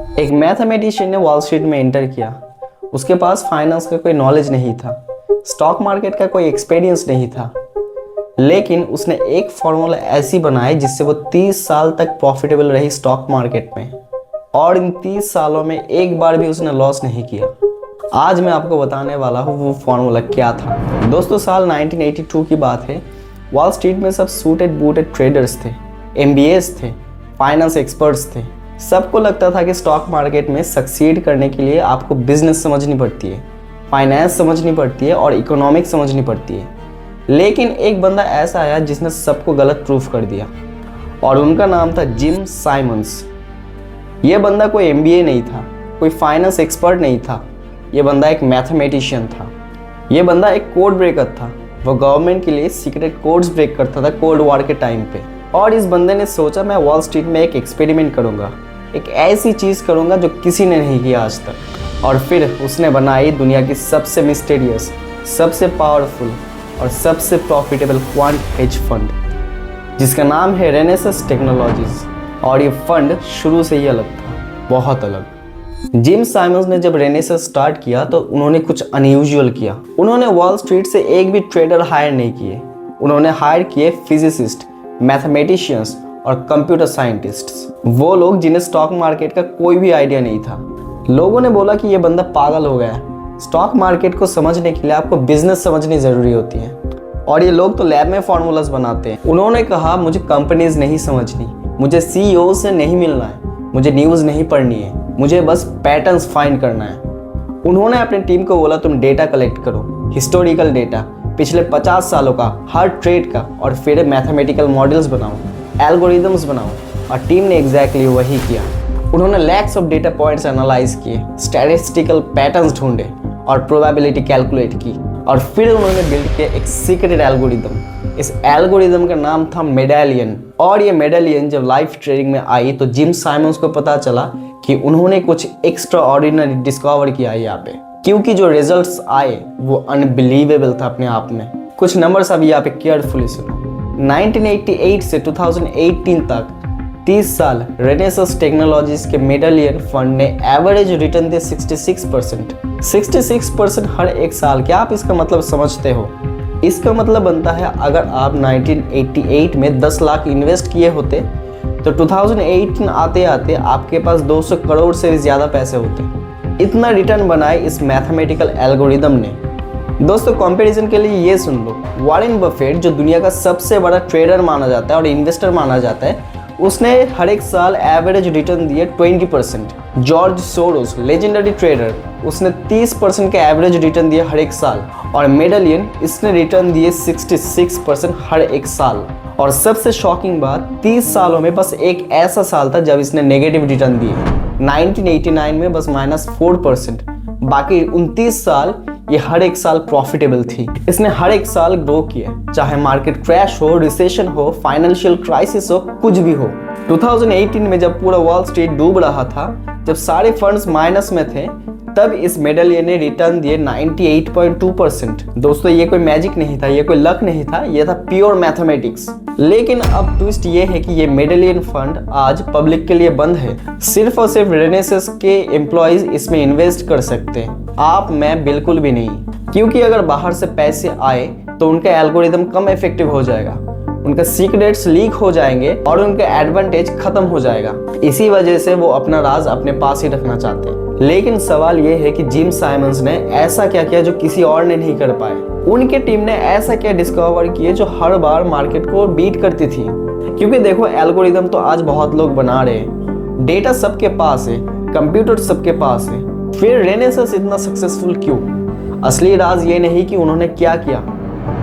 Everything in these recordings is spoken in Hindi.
एक मैथमेटिशियन ने वॉल स्ट्रीट में एंटर किया। उसके पास फाइनेंस का कोई नॉलेज नहीं था, स्टॉक मार्केट का कोई एक्सपीरियंस नहीं था, लेकिन उसने एक फॉर्मूला ऐसी बनाई जिससे वो 30 साल तक प्रॉफिटेबल रही स्टॉक मार्केट में, और इन 30 सालों में एक बार भी उसने लॉस नहीं किया। आज मैं आपको बताने वाला हूँ वो फॉर्मूला क्या था। दोस्तों, साल 1982 की बात है। वॉल स्ट्रीट में सब सूटेड बूटेड ट्रेडर्स थे, MBAs थे, फाइनेंस एक्सपर्ट्स थे। सबको लगता था कि स्टॉक मार्केट में सक्सीड करने के लिए आपको बिजनेस समझनी पड़ती है, फाइनेंस समझनी पड़ती है और इकोनॉमिक्स समझनी पड़ती है। लेकिन एक बंदा ऐसा आया जिसने सबको गलत प्रूफ कर दिया, और उनका नाम था जिम साइमंस। ये बंदा कोई MBA नहीं था, कोई फाइनेंस एक्सपर्ट नहीं था, ये बंदा एक मैथमेटिशियन था। ये बंदा एक कोड ब्रेकर था। वो गवर्नमेंट के लिए सीक्रेट कोड्स ब्रेक करता था कोल्ड वॉर के टाइम पे। और इस बंदे ने सोचा मैं वॉल स्ट्रीट में एक एक्सपेरिमेंट करूंगा, एक ऐसी चीज़ करूंगा जो किसी ने नहीं किया आज तक। और फिर उसने बनाई दुनिया की सबसे मिस्टीरियस, सबसे पावरफुल और सबसे प्रॉफिटेबल क्वांट हेज फंड, जिसका नाम है रेनेसास टेक्नोलॉजीज। और ये फंड शुरू से ही अलग था, बहुत अलग। जिम साइमंस ने जब रेनेसास स्टार्ट किया तो उन्होंने कुछ अनयूजुअल किया। उन्होंने वॉल स्ट्रीट से एक भी ट्रेडर हायर नहीं किए। उन्होंने हायर किए फिजिसिस्ट, मैथमेटिशियंस और कंप्यूटर साइंटिस्ट्स, वो लोग जिन्हें स्टॉक मार्केट का कोई भी आइडिया नहीं था। लोगों ने बोला कि ये बंदा पागल हो गया है, स्टॉक मार्केट को समझने के लिए आपको बिजनेस समझनी ज़रूरी होती है, और ये लोग तो लैब में फॉर्मूलाज बनाते हैं। उन्होंने कहा मुझे कंपनीज नहीं समझनी, मुझे CEO से नहीं मिलना है, मुझे न्यूज़ नहीं पढ़नी है, मुझे बस पैटर्न्स फाइंड करना है। उन्होंने अपनी टीम को बोला तुम डेटा कलेक्ट करो, हिस्टोरिकल डेटा, पिछले 50 सालों का, हर ट्रेड का, और फिर मैथमेटिकल मॉडल्स बनाओ, एल्गोरिदम्स बनाओ। और टीम ने एग्जैक्टली वही किया। उन्होंने lakhs of data points analyse किए, स्टैटिस्टिकल पैटर्न्स ढूंढे और प्रोबेबिलिटी कैलकुलेट की, और फिर उन्होंने बिल्ड किया एक सीक्रेट एल्गोरिदम। इस एल्गोरिदम का नाम था मेडालियन। और ये मेडालियन जब लाइव ट्रेडिंग में आई तो जिम साइमंस को पता चला कि उन्होंने कुछ एक्स्ट्रा ऑर्डिनरी डिस्कवर किया है यहाँ पे, क्योंकि जो रिजल्ट्स आए वो अनबिलीवेबल था अपने आप में। कुछ नंबर्स अभी यहाँ पे केयरफुली सुनो। 1988 से 2018 तक 30 साल रेनेसास टेक्नोलॉजीज के मेडालियन फंड ने एवरेज रिटर्न दिए 66%। 66% हर एक साल। क्या आप इसका मतलब समझते हो? इसका मतलब बनता है अगर आप 1988 में 10 लाख इन्वेस्ट किए होते तो 2018 आते आते आपके पास 200 करोड़ से भी ज़्यादा पैसे होते। इतना रिटर्न बनाए इस मैथमेटिकल एल्गोरिदम ने। दोस्तों, कंपैरिजन के लिए ये सुन लो, वॉरेन बफेट जो दुनिया का सबसे बड़ा ट्रेडर माना जाता है और इन्वेस्टर माना जाता है, उसने हर एक साल एवरेज रिटर्न दिए 20%। जॉर्ज सोरोस लेजेंडरी ट्रेडर, उसने 30% के एवरेज रिटर्न दिए हर एक साल। और मेडालियन, इसने रिटर्न दिए 66% हर एक साल। और सबसे शॉकिंग बात, 30 सालों में बस एक ऐसा साल था जब इसने नेगेटिव रिटर्न दिए, 1989 में बस -4%। बाकी 29 साल ये हर एक साल प्रॉफिटेबल थी। इसने हर एक साल ग्रो किया, चाहे मार्केट क्रैश हो, रिसेशन हो, फाइनेंशियल क्राइसिस हो, कुछ भी हो। 2018 में जब पूरा वॉल स्ट्रीट डूब रहा था, जब सारे फंड्स माइनस में थे, तब इस मेडालियन ने रिटर्न दिए 98.2%। दोस्तों, ये कोई मैजिक नहीं था, ये कोई लक नहीं था, ये था प्योर मैथमेटिक्स। लेकिन अब ट्विस्ट ये है कि ये मेडालियन फंड आज पब्लिक के लिए बंद है। सिर्फ और सिर्फ रेनेसास के एम्प्लॉइज इसमें इन्वेस्ट कर सकते हैं, आप मैं बिल्कुल भी नहीं। क्योंकि अगर बाहर से पैसे आए तो उनका एल्गोरिदम कम इफेक्टिव हो जाएगा, उनका सीक्रेट्स लीक हो जाएंगे और उनका एडवांटेज खत्म हो जाएगा। इसी वजह से वो अपना राज अपने पास ही रखना चाहते हैं। लेकिन सवाल ये है कि जिम साइमंस ने ऐसा क्या किया जो किसी और ने नहीं कर पाए। उनके टीम ने ऐसा क्या डिस्कवर किए जो हर बार मार्केट को बीट करती थी। क्योंकि देखो, एल्गोरिदम तो आज बहुत लोग बना रहे हैं, डेटा सबके पास है, कंप्यूटर सबके पास है, फिर रेनेसास इतना सक्सेसफुल क्यों? असली राज ये नहीं कि उन्होंने क्या किया,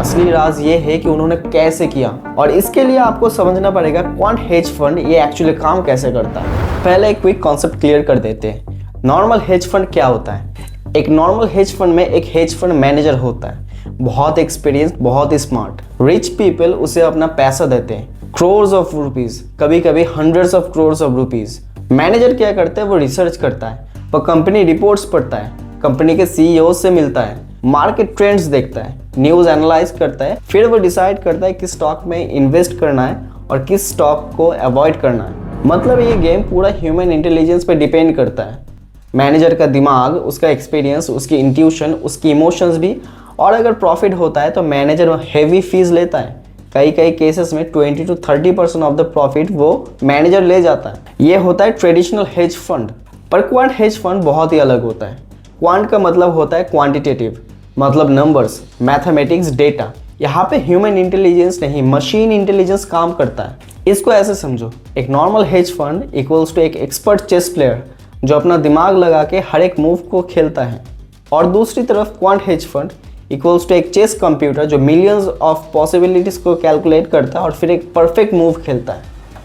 असली राज ये है कि उन्होंने कैसे किया। और इसके लिए आपको समझना पड़ेगा क्वांट हेज फंड ये एक्चुअली काम कैसे करता है। पहले एक क्विक कॉन्सेप्ट क्लियर कर देते हैं। नॉर्मल हेज फंड क्या होता है? एक नॉर्मल हेज फंड में एक हेज फंड मैनेजर होता है, बहुत एक्सपीरियंस्ड, बहुत स्मार्ट। रिच पीपल उसे अपना पैसा देते हैं, क्रोर्स ऑफ रुपीज, कभी कभी hundreds of crores of rupees. Manager क्या करता है? वो रिसर्च करता है, वो कंपनी रिपोर्ट्स पढ़ता है, कंपनी के CEO से मिलता है, मार्केट ट्रेंड्स देखता है, न्यूज़ एनालाइज करता है, फिर वो डिसाइड करता है किस स्टॉक में इन्वेस्ट करना है और किस स्टॉक को अवॉइड करना है। मतलब ये गेम पूरा ह्यूमन इंटेलिजेंस पे डिपेंड करता है। मैनेजर का दिमाग, उसका एक्सपीरियंस, उसकी इंट्यूशन, उसकी इमोशंस भी। और अगर प्रॉफिट होता है तो मैनेजर हेवी फीस लेता है। कई कई केसेस में 20 to 30% ऑफ द प्रॉफिट वो मैनेजर ले जाता है। ये होता है ट्रेडिशनल हेज फंड। पर क्वांट हेज फंड बहुत ही अलग होता है। क्वांट का मतलब होता है क्वांटिटेटिव, मतलब नंबर्स, मैथमेटिक्स, डेटा। यहाँ पे ह्यूमन इंटेलिजेंस नहीं, मशीन इंटेलिजेंस काम करता है। इसको ऐसे समझो, एक normal hedge fund equals to एक एक्सपर्ट चेस प्लेयर जो अपना दिमाग लगा के हर एक मूव को खेलता है। और दूसरी तरफ quant hedge fund equals to एक चेस कंप्यूटर जो मिलियंस ऑफ पॉसिबिलिटीज को कैलकुलेट करता है और फिर एक परफेक्ट मूव खेलता है।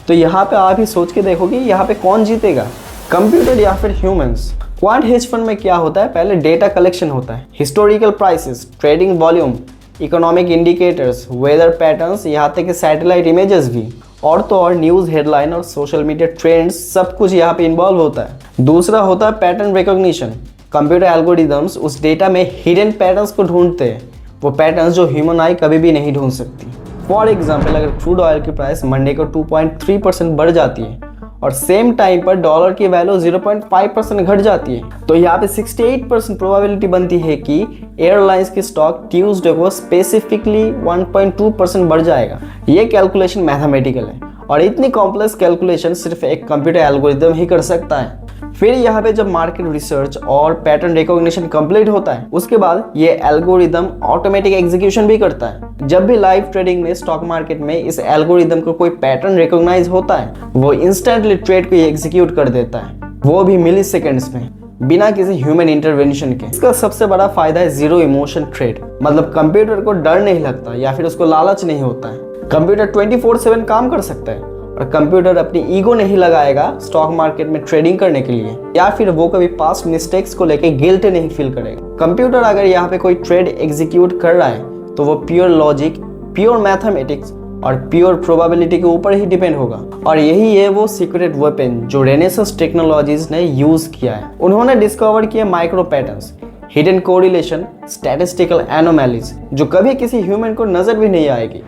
तो यहाँ पे आप ही सोच के देखोगे यहाँ पे कौन जीतेगा, कंप्यूटर या फिर ह्यूमंस। क्वांट हेज फंड में क्या होता है, पहले डेटा कलेक्शन होता है, historical prices, trading volume, economic indicators, weather patterns, यहाँ तक कि सैटेलाइट इमेजेस भी। और तो और न्यूज़ हेडलाइन और सोशल मीडिया ट्रेंड्स, सब कुछ यहाँ पे इन्वॉल्व होता है। दूसरा होता है पैटर्न रिकॉग्निशन। कंप्यूटर एल्गोरिदम्स उस डेटा में हिडन पैटर्न्स को ढूंढते हैं, वो पैटर्न्स जो ह्यूमन आई कभी भी नहीं ढूंढ सकती। फॉर एग्जाम्पल, अगर क्रूड ऑयल की प्राइस मंडे को 2.3% बढ़ जाती है और सेम टाइम पर डॉलर की वैल्यू 0.5% घट जाती है, तो यहाँ पे 68% प्रोबेबिलिटी बनती है कि एयरलाइंस की स्टॉक ट्यूसडे को स्पेसिफिकली 1.2% बढ़ जाएगा। ये कैलकुलेशन मैथमेटिकल है और इतनी कॉम्प्लेक्स कैलकुलेशन सिर्फ एक कंप्यूटर एल्गोरिदम ही कर सकता है। फिर यहाँ पे जब मार्केट रिसर्च और पैटर्न रिकॉग्निशन कंप्लीट होता है, उसके बाद ये एल्गोरिदम ऑटोमेटिक एग्जीक्यूशन भी करता है। जब भी लाइव ट्रेडिंग में स्टॉक मार्केट में इस एल्गोरिदम को कोई पैटर्न रिकॉग्नाइज होता है, वो इंस्टेंटली ट्रेड को एग्जीक्यूट कर देता है, वो भी मिली सेकेंड्स में, बिना किसी ह्यूमन इंटरवेंशन के। इसका सबसे बड़ा फायदा है जीरो इमोशन ट्रेड, मतलब कंप्यूटर को डर नहीं लगता या फिर उसको लालच नहीं होता है। कंप्यूटर 24/7 काम कर सकता है और कंप्यूटर अपनी ईगो नहीं लगाएगा स्टॉक मार्केट में ट्रेडिंग करने के लिए, या फिर वो कभी पास्ट मिस्टेक्स को लेके गिल्ट नहीं फील करेगा। कंप्यूटर अगर यहाँ पे कोई ट्रेड एग्जीक्यूट कर रहा है तो वो प्योर लॉजिक, प्योर मैथमेटिक्स और प्योर प्रोबेबिलिटी के ऊपर ही डिपेंड होगा। और यही है वो सीक्रेट वेपन जो रेनेसांस टेक्नोलॉजीज ने यूज किया है। उन्होंने डिस्कवर किए micro patterns, hidden correlation, statistical anomalies जो कभी किसी ह्यूमन को नजर भी नहीं आएगी,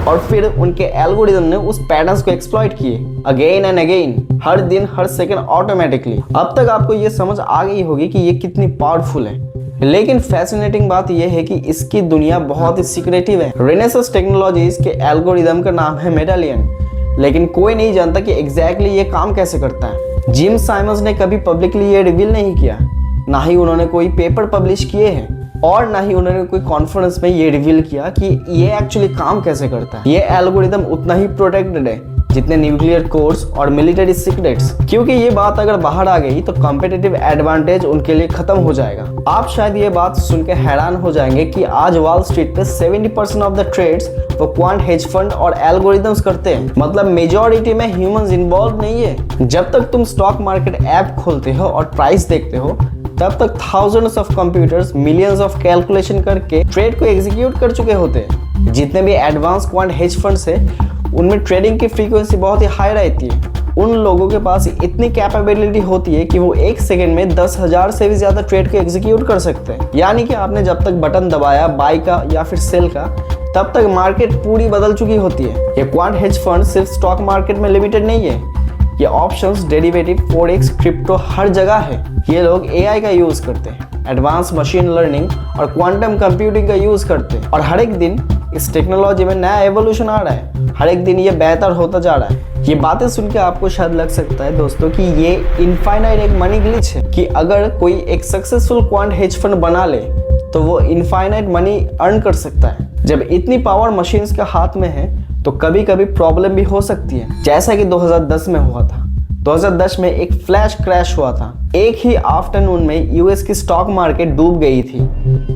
और फिर उनके एल्गोरिदम ने उस पैटर्न्स को एक्सप्लॉइट किए अगेन एंड अगेन, हर दिन हर सेकंड ऑटोमेटिकली। अब तक आपको ये समझ आ गई होगी कि ये कितनी पावरफुल है। लेकिन फैसिनेटिंग बात यह है कि इसकी दुनिया बहुत ही सीक्रेटिव है। रेनेसांस टेक्नोलॉजीज के एल्गोरिदम का नाम है मेडालियन, लेकिन कोई नहीं जानता कि एग्जैक्टली ये काम कैसे करता है। जिम साइमंस ने कभी पब्लिकली ये रिवील नहीं किया, ना ही उन्होंने कोई पेपर पब्लिश किए हैं, और ना ही उन्होंने कोई कॉन्फ्रेंस में ये रिवील किया कि ये एक्चुअली काम कैसे करता है। ये एल्गोरिदम उतना ही प्रोटेक्टेड है जितने न्यूक्लियर कोड्स और मिलिट्री सीक्रेट्स, क्योंकि ये बात अगर बाहर आ गई तो कॉम्पिटिटिव एडवांटेज उनके लिए खत्म हो जाएगा। आप शायद ये बात सुन के हैरान हो जाएंगे कि आज वॉल स्ट्रीट पे 70% ऑफ द ट्रेड्स वो क्वांट हेज फंड और एल्गोरिदम्स करते हैं, मतलब मेजॉरिटी में ह्यूमंस इन्वॉल्व नहीं है। जब तक तुम स्टॉक मार्केट ऐप खोलते हो और प्राइस देखते हो, तब तक thousands of computers millions of calculation करके ट्रेड को एग्जीक्यूट कर चुके होते हैं। जितने भी एडवांस क्वांट हेज फंड्स है उनमें ट्रेडिंग की फ्रीक्वेंसी बहुत ही हाई रहती है। उन लोगों के पास इतनी कैपेबिलिटी होती है कि वो एक सेकंड में 10,000 से भी ज्यादा ट्रेड को एग्जीक्यूट कर सकते हैं। यानी कि आपने जब तक बटन दबाया बाई का या फिर सेल का, तब तक मार्केट पूरी बदल चुकी होती है। ये क्वांट हेज फंड सिर्फ स्टॉक मार्केट में लिमिटेड नहीं है, ये ऑप्शंस, डेरिवेटिव, फॉरेक्स, क्रिप्टो हर जगह है। ये लोग एआई का यूज करते हैं, एडवांस मशीन लर्निंग और क्वांटम कंप्यूटिंग का यूज करते हैं, और हर एक दिन इस टेक्नोलॉजी में नया एवोल्यूशन आ रहा है। हर एक दिन ये बेहतर होता जा रहा है। ये बातें सुन के आपको शायद लग सकता है दोस्तों कि ये इनफाइनाइट एक मनी ग्लिच है, कि अगर कोई एक सक्सेसफुल क्वांट हेज फंड बना ले तो वो इनफाइनाइट मनी अर्न कर सकता है। जब इतनी पावर मशीन्स के हाथ में है तो कभी कभी प्रॉब्लम भी हो सकती है, जैसा कि 2010 में हुआ था। 2010 में एक फ्लैश क्रैश हुआ था। एक ही आफ्टरनून में यूएस की स्टॉक मार्केट डूब गई थी।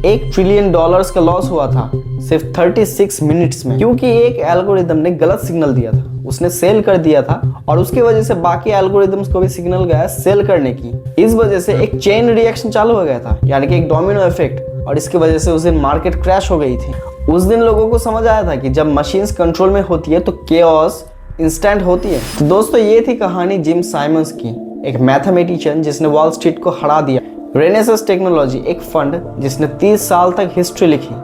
$1 ट्रिलियन का लॉस हुआ था सिर्फ 36 मिनट्स में, क्योंकि एक एल्गोरिदम ने गलत सिग्नल दिया था, उसने सेल कर दिया था, और उसकी वजह से बाकी एल्गोरिदम्स को भी सिग्नल गया सेल करने की। इस वजह से एक चेन रिएक्शन चालू हो गया था, यानी कि एक डोमिनो इफेक्ट, और इसकी वजह से उस दिन मार्केट क्रैश हो गई थी। उस दिन लोगों को समझ आया था कि जब मशीन्स कंट्रोल में होती है तो केओस इंस्टेंट होती है। तो दोस्तों ये थी कहानी जिम साइमंस की, एक मैथमेटिशियन जिसने वॉल स्ट्रीट को हरा दिया। रेनेसांस टेक्नोलॉजी एक फंड जिसने 30 साल तक हिस्ट्री लिखी।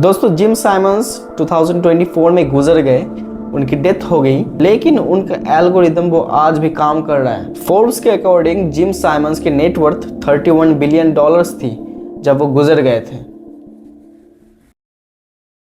दोस्तों जिम साइमंस 2024 में गुजर गए, उनकी डेथ हो गई, लेकिन उनका एल्गोरिदम वो आज भी काम कर रहा है। फोर्ब्स के अकॉर्डिंग जिम साइमंस की नेटवर्थ $31 बिलियन थी जब वो गुजर गए थे।